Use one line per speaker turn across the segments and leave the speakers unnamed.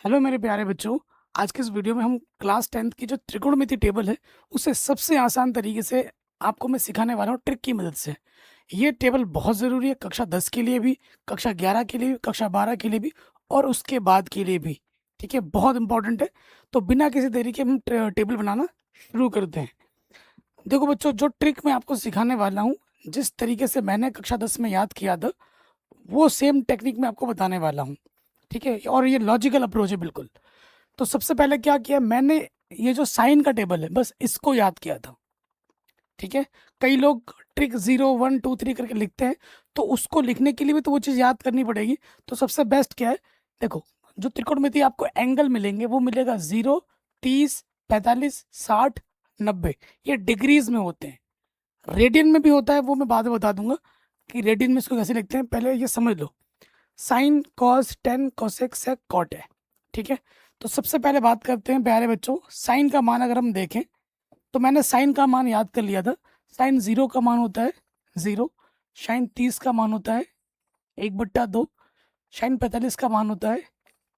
Hello मेरे प्यारे बच्चों। आज के इस वीडियो में हम क्लास 10th की जो त्रिकोणमिति टेबल है उसे सबसे आसान तरीके से आपको मैं सिखाने वाला हूँ ट्रिक की मदद से। ये टेबल बहुत ज़रूरी है कक्षा 10 के लिए भी, कक्षा 11 के लिए भी, कक्षा 12 के लिए भी और उसके बाद के लिए भी। ठीक है, बहुत इंपॉर्टेंट है। तो बिना किसी देरी के हम टेबल बनाना शुरू करते हैं। देखो बच्चों, जो ट्रिक मैं आपको सिखाने वाला हूँ, जिस तरीके से मैंने कक्षा 10 में याद किया था, वो सेम टेक्निक मैं आपको बताने वाला हूँ। ठीक है, और ये लॉजिकल अप्रोच है बिल्कुल। तो सबसे पहले क्या किया मैंने, ये जो साइन का टेबल है बस इसको याद किया था। ठीक है, कई लोग ट्रिक 0 1 2 3 करके लिखते हैं, तो उसको लिखने के लिए भी तो वो चीज़ याद करनी पड़ेगी। तो सबसे बेस्ट क्या है, देखो, जो त्रिकोणमिति आपको एंगल मिलेंगे वो मिलेगा 0 30 45 60 90। ये डिग्रीज में होते हैं। रेडियन में भी होता है, वो मैं बाद में बता दूंगा कि रेडियन में इसको कैसे लिखते हैं। पहले ये समझ लो, sine cos tan cosec sec cot है। ठीक है, तो सबसे पहले बात करते हैं प्यारे बच्चों, साइन का मान अगर हम देखें तो मैंने साइन का मान याद कर लिया था। साइन 0 का मान होता है 0, साइन 30 का मान होता है 1/2, साइन 45 का मान होता है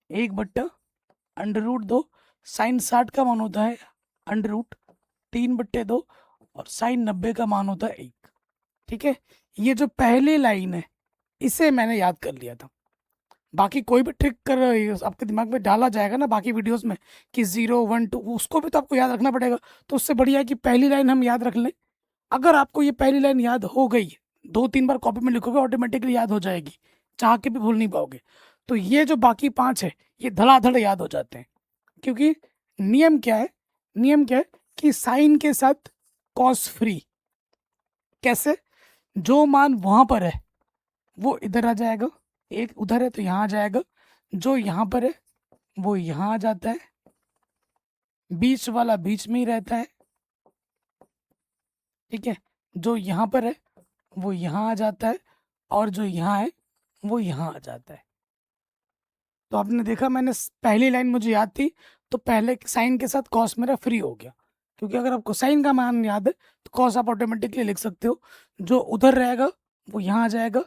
1/√2, साइन 60 का मान होता है √3/2 और साइन 90 का मान होता है 1। ठीक है, ये जो पहली लाइन है इसे मैंने याद कर लिया था। बाकी कोई भी ट्रिक कर आपके दिमाग में डाला जाएगा ना बाकी वीडियोस में कि 0 1 2, उसको भी तो आपको याद रखना पड़ेगा। तो उससे बढ़िया है कि पहली लाइन हम याद रख लें। अगर आपको ये पहली लाइन याद हो गई, 2 3 बार कॉपी में लिखोगे ऑटोमेटिकली याद हो जाएगी, चाह के भी भूल नहीं पाओगे। तो ये जो बाकी 5 है ये धड़ाधड़ याद हो जाते हैं, क्योंकि नियम क्या है, नियम क्या है कि साइन के साथ कॉस फ्री। कैसे? जो मान वहां पर है वो इधर आ जाएगा, एक उधर है तो यहाँ आ जाएगा, जो यहाँ पर है वो यहाँ आ जाता है, बीच वाला बीच में ही रहता है। ठीक है, जो यहाँ पर है वो यहाँ आ जाता है और जो यहाँ है वो यहाँ आ जाता है। तो आपने देखा, मैंने पहली लाइन मुझे याद थी तो पहले साइन के साथ कॉस मेरा फ्री हो गया, क्योंकि अगर आपको साइन का मान याद है तो कॉस आप ऑटोमेटिकली लिख सकते हो। जो उधर रहेगा वो यहाँ आ जाएगा,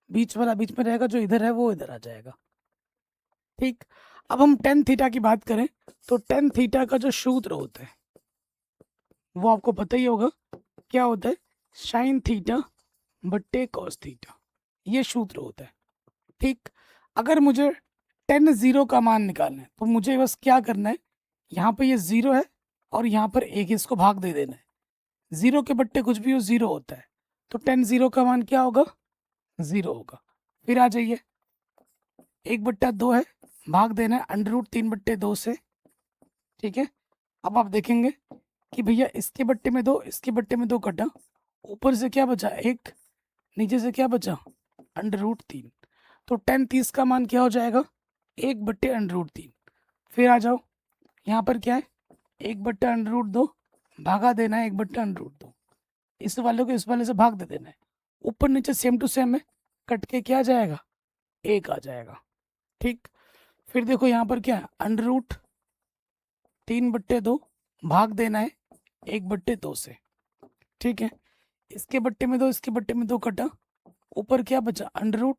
बीच वाला बीच में रहेगा, जो इधर है वो इधर आ जाएगा। ठीक, अब हम टेन थीटा की बात करें तो टेन थीटा का जो सूत्र होता है वो आपको पता ही होगा, क्या होता है, साइन थीटा बट्टे कॉस थीटा, ये सूत्र होता है। ठीक, अगर मुझे टेन 0 का मान निकालना है तो मुझे बस क्या करना है, यहाँ पे ये 0 है और यहाँ पर एक इसको भाग दे देना है। 0 के बट्टे कुछ भी हो 0 होता है, तो टेन 0 का मान क्या होगा, 0 होगा। फिर आ जाइए, 1/2 है, भाग देना है √3/2 से। ठीक है, अब आप देखेंगे कि भैया इसके बट्टे में 2, इसके बट्टे में 2 कटा, ऊपर से क्या बचा 1, नीचे से क्या बचा √3। तो टेन 30 का मान क्या हो जाएगा, 1/√3। फिर आ जाओ, यहाँ पर क्या है, 1/√2, भागा देना है 1/√2, इस वाले को इस वाले से भाग दे देना है, ऊपर नीचे सेम टू सेम है, कट के क्या आ जाएगा, 1 आ जाएगा। ठीक, फिर देखो यहाँ पर क्या है, √3/2, भाग देना है 1/2 से। ठीक है, इसके बट्टे में 2, इसके बट्टे में 2 कटा, ऊपर क्या बचा अंडर,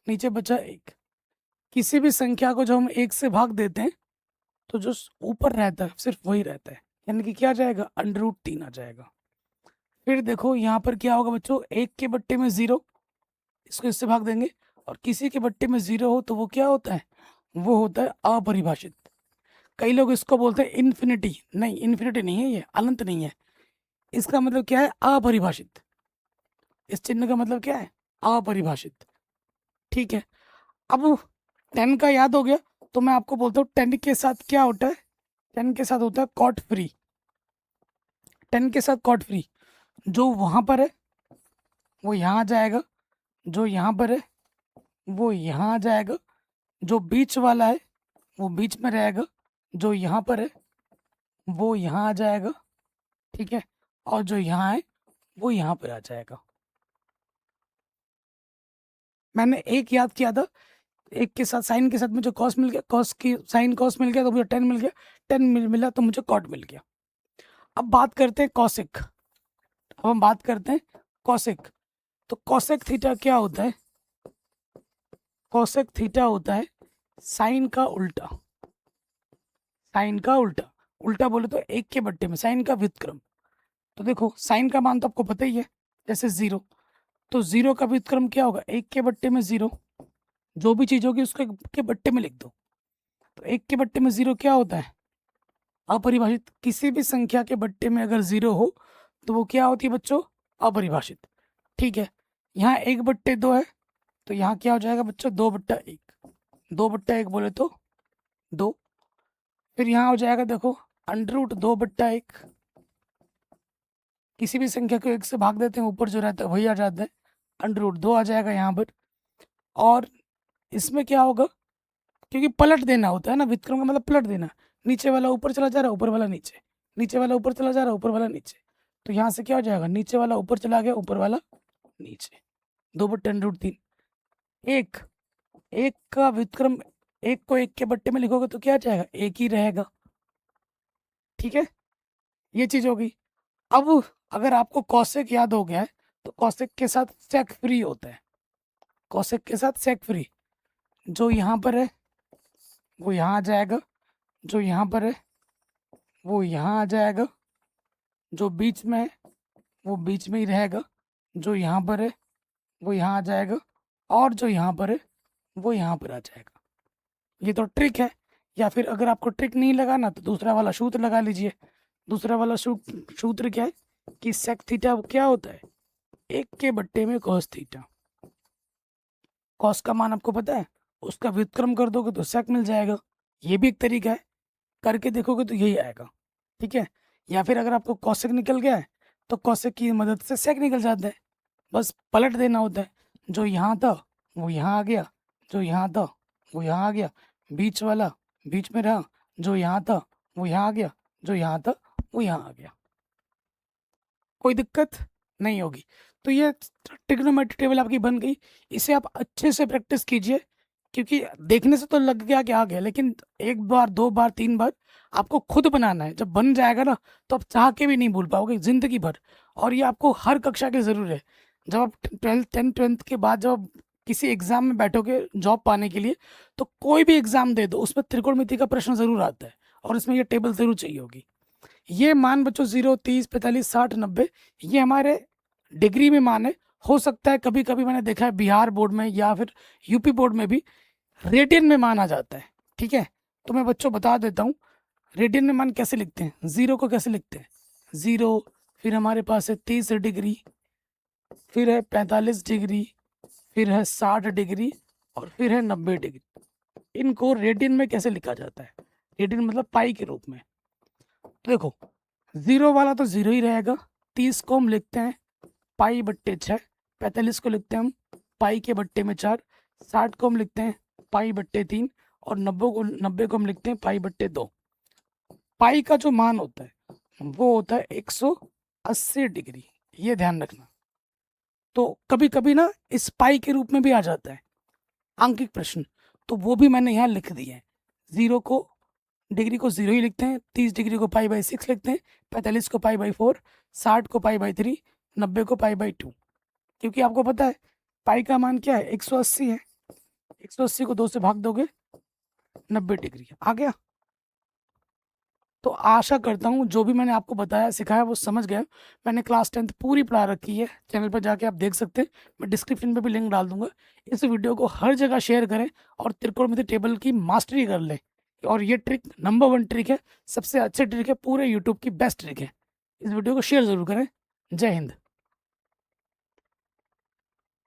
नीचे बचा 1। किसी भी संख्या को जब हम 1 से भाग देते हैं तो जो ऊपर रहता है सिर्फ वही रहता है, यानी कि क्या आ जाएगा, √3 आ जाएगा। फिर देखो यहाँ पर क्या होगा बच्चों, 1 के बट्टे में 0, इसको इससे भाग देंगे, और किसी के बट्टे में 0 हो तो वो क्या होता है, वो होता है अपरिभाषित। कई लोग इसको बोलते हैं इन्फिनिटी, नहीं इन्फिनिटी नहीं है, ये अनंत नहीं है, इसका मतलब क्या है, अपरिभाषित। इस चिन्ह का मतलब क्या है, अपरिभाषित। ठीक है, अब 10 का याद हो गया तो मैं आपको बोलता हूँ 10 के साथ क्या होता है, 10 के साथ होता है कॉट फ्री। 10 के साथ कॉट फ्री, जो वहां पर है वो यहाँ आ जाएगा, जो यहाँ पर है वो यहाँ आ जाएगा, जो बीच वाला है वो बीच में रहेगा, जो यहाँ पर है वो यहाँ आ जाएगा। ठीक है, और जो यहाँ है वो यहाँ पर आ जाएगा। मैंने एक याद किया था, एक के साथ साइन के साथ मुझे कॉस मिल गया, कॉस की साइन कॉस मिल गया तो मुझे 10 मिल गया, 10 मिला तो मुझे कॉट मिल गया। अब बात करते हैं कॉसिक, अब हम बात करते हैं कॉसेक। तो कॉसेक थीटा क्या होता है, कॉसेक थीटा होता है साइन का उल्टा, साइन का उल्टा, उल्टा बोले तो एक के बट्टे में साइन का व्युत्क्रम। तो देखो साइन का मान तो आपको पता ही है, जैसे 0, तो 0 का व्युत्क्रम क्या होगा, एक के बट्टे में 0, जो भी चीज होगी उसको एक के बट्टे में लिख दो। तो एक के बट्टे में 0 क्या होता है, अपरिभाषित। किसी भी संख्या के बट्टे में अगर 0 हो तो वो क्या होती है बच्चों, अपरिभाषित। ठीक है, यहाँ 1/2 है, तो यहाँ क्या हो जाएगा बच्चों, 2/1, 2/1 बोले तो 2। फिर यहाँ हो जाएगा देखो √2/1, किसी भी संख्या को 1 से भाग देते हैं, ऊपर जो रहता है वही आ जाता है, √2 आ जाएगा यहाँ पर। और इसमें क्या होगा, क्योंकि पलट देना होता है ना, व्युत्क्रम का मतलब पलट देना, नीचे वाला ऊपर चला जा रहा है, ऊपर वाला नीचे, नीचे वाला ऊपर चला जा रहा है, ऊपर वाला नीचे। तो यहाँ से क्या हो जाएगा, नीचे वाला ऊपर चला गया, ऊपर वाला नीचे, 2/3। एक, एक का व्युत्क्रम, एक को एक के बट्टे में लिखोगे तो क्या जाएगा, एक ही रहेगा। ठीक है, ये चीज होगी। अब अगर आपको कॉसेक याद हो गया है तो कॉसेक के साथ सेक फ्री होता है, कॉसेक के साथ सेक फ्री, जो यहाँ पर है वो यहाँ आ जाएगा, जो यहाँ पर है वो यहाँ आ जाएगा, जो बीच में है वो बीच में ही रहेगा, जो यहाँ पर है वो यहाँ आ जाएगा, और जो यहाँ पर है वो यहाँ पर आ जाएगा। ये तो ट्रिक है। या फिर अगर आपको ट्रिक नहीं लगाना तो दूसरा वाला सूत्र लगा लीजिए। दूसरा वाला सूत्र क्या है कि सेक थीटा क्या होता है, एक के बट्टे में कॉस थीटा। कॉस का मान आपको पता है, उसका व्युत्क्रम कर दोगे तो सेक मिल जाएगा। ये भी एक तरीका है, करके देखोगे तो यही आएगा। ठीक है, या फिर अगर आपको कॉसेक निकल गया है तो कॉसेक की मदद से सेक निकल जाता है, बस पलट देना होता है। जो यहाँ था वो यहाँ आ गया, जो यहाँ था वो यहाँ आ गया, बीच वाला बीच में रहा, जो यहाँ था वो यहाँ आ गया, जो यहाँ था वो यहाँ आ गया। कोई दिक्कत नहीं होगी। तो ये ट्रिग्नोमेट्री टेबल आपकी बन गई। इसे आप अच्छे से प्रैक्टिस कीजिए, क्योंकि देखने से तो लग गया कि आ गया, लेकिन 1 बार 2 बार 3 बार आपको खुद बनाना है। जब बन जाएगा ना तो आप चाह के भी नहीं भूल पाओगे जिंदगी भर। और ये आपको हर कक्षा की ज़रूरत है। जब आप 10th के बाद जब आप किसी एग्जाम में बैठोगे जॉब पाने के लिए, तो कोई भी एग्जाम दे दो उसमें त्रिकोणमिति का प्रश्न जरूर आता है, और इसमें ये टेबल जरूर चाहिए होगी। ये मान बच्चों 0, 30, 45, 60, 90 ये हमारे डिग्री में मान है। हो सकता है कभी कभी मैंने देखा है बिहार बोर्ड में या फिर यूपी बोर्ड में भी रेडियन में मान आ जाता है। ठीक है, तो मैं बच्चों बता देता हूँ रेडियन में मान कैसे लिखते हैं। 0 को कैसे लिखते हैं, 0, फिर हमारे पास है 30 डिग्री, फिर है 45 डिग्री, फिर है 60 डिग्री, और फिर है 90 डिग्री। इनको रेडियन में कैसे लिखा जाता है, रेडियन मतलब पाई के रूप में। तो देखो 0 वाला तो 0 ही रहेगा, 30 को हम लिखते हैं π/6, 45 को लिखते हैं हम पाई के बट्टे में 4, 60 को हम लिखते हैं π/3, और 90 को हम लिखते हैं π/2। पाई का जो मान होता है वो होता है 180 डिग्री, ये ध्यान रखना। तो कभी कभी ना इस पाई के रूप में भी आ जाता है आंकिक प्रश्न, तो वो भी मैंने यहाँ लिख दिया है। 0 को डिग्री को 0 ही लिखते हैं, 30 डिग्री को π/6 लिखते हैं, 45 को π/4, 60 को π/3, 90 को π/2। क्योंकि आपको पता है पाई का मान क्या है, 180 है। 180 को 2 से भाग दोगे 90 डिग्री आ गया। तो आशा करता हूँ जो भी मैंने आपको बताया सिखाया वो समझ गए। मैंने क्लास 10th पूरी पढ़ा रखी है, चैनल पर जाके आप देख सकते हैं, मैं डिस्क्रिप्शन में भी लिंक डाल दूंगा। इस वीडियो को हर जगह शेयर करें और त्रिकोणमिति टेबल की मास्टरी कर लें। और ये ट्रिक नंबर 1 ट्रिक है, सबसे अच्छी ट्रिक है, पूरे यूट्यूब की बेस्ट ट्रिक है। इस वीडियो को शेयर ज़रूर करें। जय हिंद।